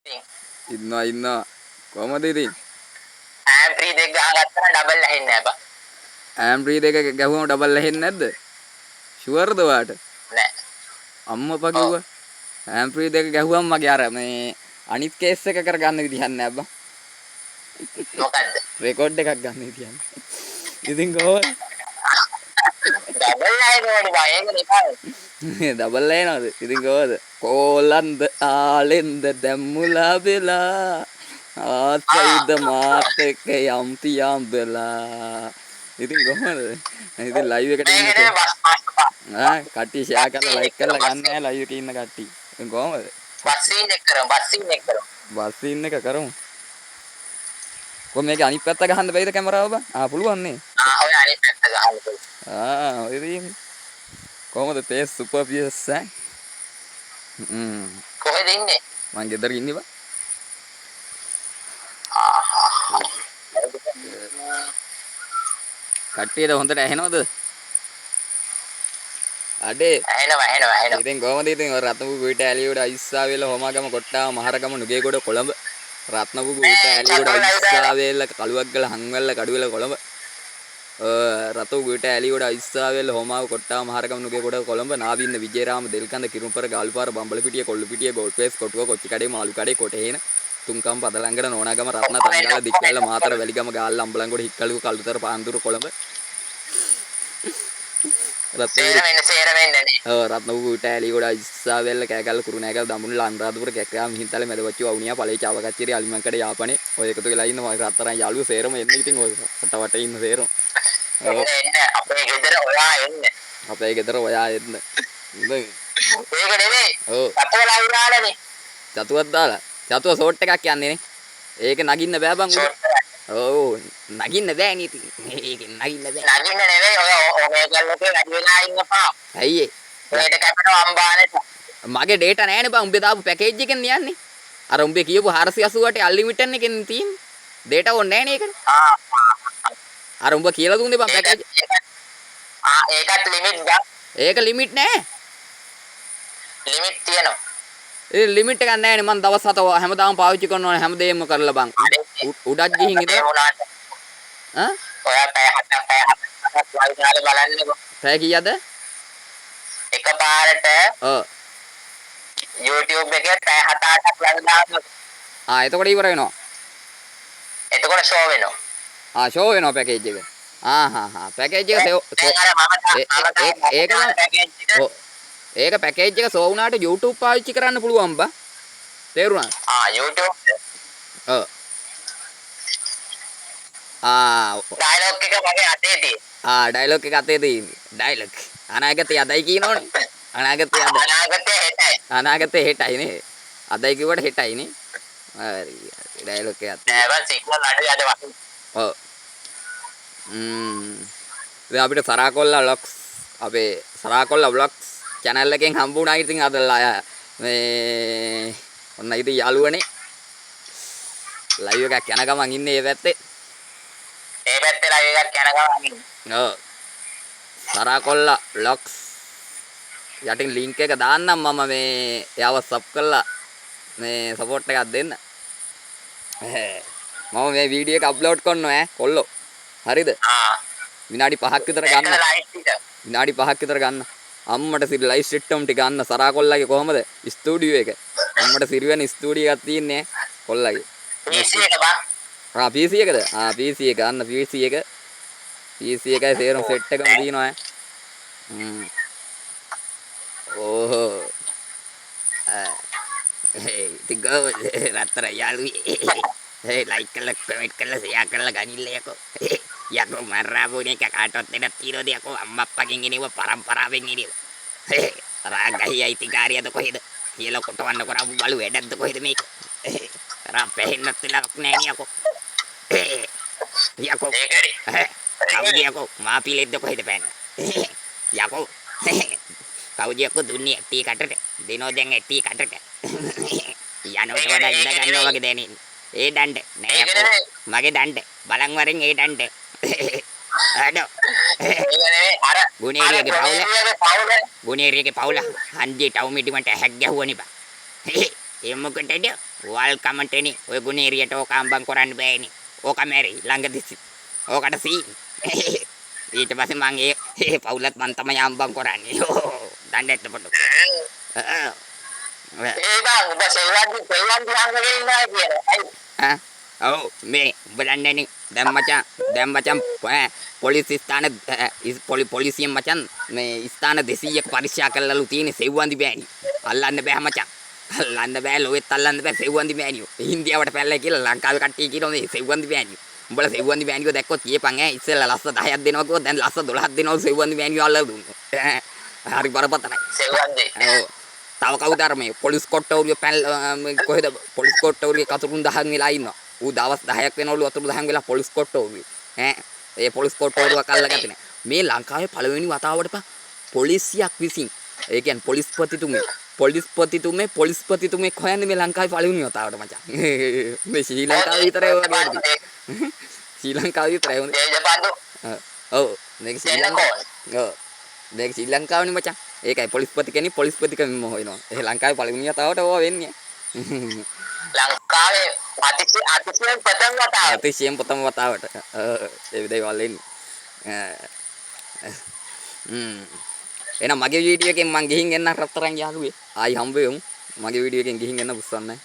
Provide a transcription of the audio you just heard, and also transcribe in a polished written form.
ඉන්නවා කොහමද ඉතින්? ඇම්ප්‍රී දෙක ගහගත්තා ඩබල් ඇහෙන්නේ නැහැ බා. ඇම්ප්‍රී දෙක ගැහුවම ඩබල් ඇහෙන්නේ නැද්ද? ෂුවර්ද ඔයාට? නෑ. අම්මපා කිව්වා. ඇම්ප්‍රී දෙක ගැහුවම මගේ අර මේ අනිත් කේස් එක කරගන්න විදිහක් නෑ බා. මොකද්ද? රෙකෝඩ් එකක් ගන්න විදිහක්. ඉතින් කොහොමද? ඩබල් ඇහෙනවනේ බා ඒක නේ. ඩබල් ඇහෙනවද? ඉතින් කොහොමද? කොලන්ද ආලෙන්ද දැම්මුලා වෙලා ආසයිද මාත් එක්ක යම්තියම් වෙලා. ඉතින් කොහොමද? ඉතින් ලයිව් එකට ඉන්නේ. කට්ටිය ෂෙයා කරලා ලයික් කරලා ගන්න ඈ ලයිව් එකේ ඉන්න කට්ටිය. ඉතින් කොහොමද? බස් සීන් එක කරමු. බස් සීන් එක කරමු. කොහොම මේක අනිත් පැත්ත ගහන්න බැයිද කැමරාව බං? පුළුවන් නේ. ඔය අනිත් පැත්ත ගහන්න. ඔය ඉතින් කොහොමද පේස් සුපර් පියස් ඈ? කොහෙද ඉන්නේ? මං ගෙදර ඉන්නේ බං. කට්ටියට හොඳට ඇහෙනවද? අඩේ ඇහෙනවා. ඉතින් කොහමද ඉතින් ඔය රත්නපුර විට ඇලියෝඩ අයිස්සාවේල හොමාගම කොට්ටාව මහරගම නුගේගොඩ කොළඹ රත්නපුර විට ඇලියෝඩ අයිස්සාවේල කළුවක්ගල හංවැල්ල කඩුවෙල කොළඹ රතපුර විට ඇලියෝඩ අයිස්සාවේල හොමාව කොට්ටාව මහරගම නුගේගොඩ කොළඹ නාවින්න විජේරාම දෙල්කන්ද කිරුම්පර ගාල්පාර බම්බලපිටිය කොල්ලපිටිය ගෝල්පේස් කොටුව කොච්චිකඩේ මාළුකඩේ කොටහේන තුන්කම් පදලංගන නෝනාගම රත්න තංගල දික්කැල්ල මාතර වැලිගම ගාල්ල අම්බලන්ගොඩ හික්කලුව කළුතර පාන්දුර කොළඹ රත්නපුර ඇලියෝඩ අයිස්සාවේල කෑගල්ල කුරුණෑගල දඹුල්ල අනුරාධපුර කැක්කා මිහින්තල මැදවච්චු වුණියා පළේ චාවකච්චිරි අලිමංකඩ යාපනේ ඔය එකතු වෙලා ඉන්න මගේ රත්තරන් යාළුවෝ සේරම එන්න ඉතින් ඔය රට ඉන්න සේරම එන්න අපේ ගෙදර ඔයා එන්න. අපේ ගෙදර ඔයා එන්න. ඒක නෙමෙයි. ඔව්. සතුවලා ඉවරාලනේ. චතුවක් දාලා. චතුව ෂෝට් එකක් යන්නේ නේ. ඒක නගින්න බෑ බං උඩ. ඔව් නගින්න බෑ නේ ඉතින්. ඒක නගින්න බෑ. නගින්න නෙමෙයි ඔය ගල්ලකේ වැඩි වෙලා ඉන්නපා. ඇයි ඒ? ඔයාට කැපෙනවා අම්බානට. මගේ ඩේටා නෑනේ බං උඹේ දාපු පැකේජ් එකෙන් යන්නේ. අර උඹේ කියපු 488 අන්ලිමිටඩ් එකෙන් තියෙන්නේ. ඩේටා ඕනේ නෑනේ ඒකට. අර උඹ කියලා දුන්නේ බං පැකේජ්. ඒකත් ලිමිට් ගන්න. ඒක ලිමිට් නෑ. ලිමිට් තියෙනවා. ඒ ලිමිට් එකක් නෑනේ මං දවස් 7 හැමදාම පාවිච්චි කරනවානේ හැමදේම කරලා බං. උඩක් ගිහින් ඉඳලා ඔයා පැය 7ක් වයිදාලා බලන්නකෝ. පැය කීයද? එකපාරට YouTube එකේ පැය 7-8ක් වයිදාලා එතකොට ඉවර වෙනවා. එතකොට ෂෝ වෙනවා. ෂෝ වෙනවා පැකේජ් එක. පැකේජ් එක ඒක පැකේජ් එක ෂෝ වුණාට YouTube පාවිච්චි කරන්න පුළුවන් බා. තේරුණාද? YouTube. ඩයලොග් එක මගේ අතේ තියෙනවා. ඩයලොග් එක අතේ තියෙන්නේ. ඩයලොග්. අනාගතේ අදයි කියනෝනේ. අනාගතේ හෙටයි. අනාගතේ හෙටයි නේ. අදයි කිව්වට හෙටයි නේ. හරි. ඩයලොග් එක අතේ. නෑ බං සිග්නල් අඩුයි අද වගේ. ඔව්. දැන් අපිට සරාකොල්ලා vlogs අපේ සරාකොල්ලා vlogs channel එකෙන් හම්බුණා ඉතින් අද මේ ඔන්න ඉතින් යාළුවනේ live එකක් යන ගමන් ඉන්නේ මේ පැත්තේ. ඒ පැත්තේ live එකක් යන ගමන් ඉන්නේ. ඔව්. සරාකොල්ලා vlogs යටින් link එක දාන්නම් මම මේ එයාව sub කරලා මේ support එකක් දෙන්න. මම මේ වීඩියෝ එක අප්ලෝඩ් කරනවා කොල්ලෝ. හරිද? විනාඩි 5ක් විතර ගන්න. විනාඩි 5ක් විතර ගන්න. අම්මට සිරි ලයිව් සිස්ටම් ටික ගන්න සරාකොල්ලාගේ කොහමද? ස්ටුඩියෝ එක. අම්මට සිරි වෙන ස්ටුඩියෝ එකක් තියෙන්නේ කොල්ලාගේ. PC එක බං. PC එකද? PC එක ගන්න PC එක. PC එකයි සේරම සෙට් එකම තියෙනවා ඕහෝ. ඉතින් ගෝ රත්තර යාළුවේ. ලයික් කරලා කමෙන්ට් කරලා ෂෙයා කරලා ගනින්න යකෝ. යකෝ මරාපුනේ කාටවත් දෙයක් තියනෝද යකෝ අම්මා අප්පගෙන් එනව පරම්පරාවෙන් එනව. රාගයි අයිතිකාරියද කොහෙද? කියලා කොටවන්න කරපු බලු වැඩක්ද කොහෙද මේක? රා පැහෙන්නත් වෙලාවක් නෑ නේ යකෝ. යකෝ කවුද යකෝ මාපිලෙද්ද කොහෙද පැන්නේ? යකෝ කවුද යකෝ දුන්නේ ඇටි කටට දෙනෝ දැන් ඇටි කටට. යනකොට වඩා ඉඳ ගන්නවා වගේ දැනෙන්නේ. ඒ දණ්ඩ නෑ යකෝ මගේ දණ්ඩ බලන් වරෙන් ඒ දණ්ඩ අඩෝ අර ගුණේරියගේ පවුල ගුණේරියගේ පවුල හන්දියේ ටවුමිටි මට හැක් ගැහුවනේ බා ඒ මොකටද? වල් කමටනේ. ඔය ගුණේරියට ඕක අම්බම් කරන්න බෑනේ. ඕක මැරි ළඟදී. ඕකට සීන්. ඊට පස්සේ මං ඒ පවුලත් මං තමයි අම්බම් කරන්නේ. දණ්ඩෙත් පොඩ්ඩක්. ඒ බං ඔබ සෙල්ලම් දිහාගෙන ඉන්නවා කියන්නේ. අයි ඔව් මේ ඔබ දන්නේනේ දැන් මචං පොලිස් ස්ථාන පොලිසියෙන් මචං මේ ස්ථාන 200ක් පරීක්ෂා කරලාලු තියෙන්නේ සෙව්වන්දි බෑණි. අල්ලන්න බෑ මචං. අල්ලන්න බෑ ලොවෙත් අල්ලන්න බෑ සෙව්වන්දි බෑණියෝ. ඉන්දියාවට පැනලා කියලා ලංකාවේ කට්ටිය කියනවා මේ සෙව්වන්දි බෑණියෝ. උඹලා සෙව්වන්දි බෑණියෝ දැක්කොත් කියපන් ඈ ඉස්සෙල්ලා ලස්ස 10ක් දෙනවා කිව්වොත් දැන් ලස්ස 12ක් දෙනවා සෙව්වන්දි බෑණියෝ අල්ලලා දුන්නා. හරි බරපතලයි. සෙල්ලම්දී. ඔව්. තව කවුද අර මේ පොලිස් කොට්ටවරිය කොහෙද පොලිස් කොට්ටවරිය කතුරුන් දහන් වෙලා ඉන්නවා. ඌ දවස් 10ක් වෙනවලු අතුරු දහන් වෙලා පොලිස් කොට්ටවරිය. ඒ පොලිස් කොට්ටවරුවක් අල්ලගත්තේ නෑ. මේ ලංකාවේ පළවෙනි වතාවට පොලිසියක් විසින් ඒ කියන්නේ පොලිස්පතිතුමෙක් හොයන්නේ මේ ලංකාවේ පළවෙනි වතාවට මචං. මේ ශ්‍රී ලංකාවේ විතරයි ඔය වගේ. ශ්‍රී ලංකාවේ විතරයි හොඳ. දේශපාලු. ඔව් මේක ශ්‍රී ලංකාව. ඔව් මේක ශ්‍රී ලංකාවනේ මචං. ඒකයි පොලිස්පති කෙනෙක් පොලිස්පතිකම හොයනවා. ඒ ලංකාවේ පළවෙනි වතාවට ඕවා වෙන්නේ. ලංකාවේ අතිශයින් ප්‍රථම වතාවට. අතිශයින් ප්‍රථම වතාවට. ඒ දේවල් එන්නේ. එහෙනම් මගේ වීඩියෝ එකෙන් මං ගිහින් එන්න රත්තරන් යාළුවේ. ආයි හම්බ වෙමු. මගේ වීඩියෝ එකෙන් ගිහින් එන්න පුස්සන්නේ.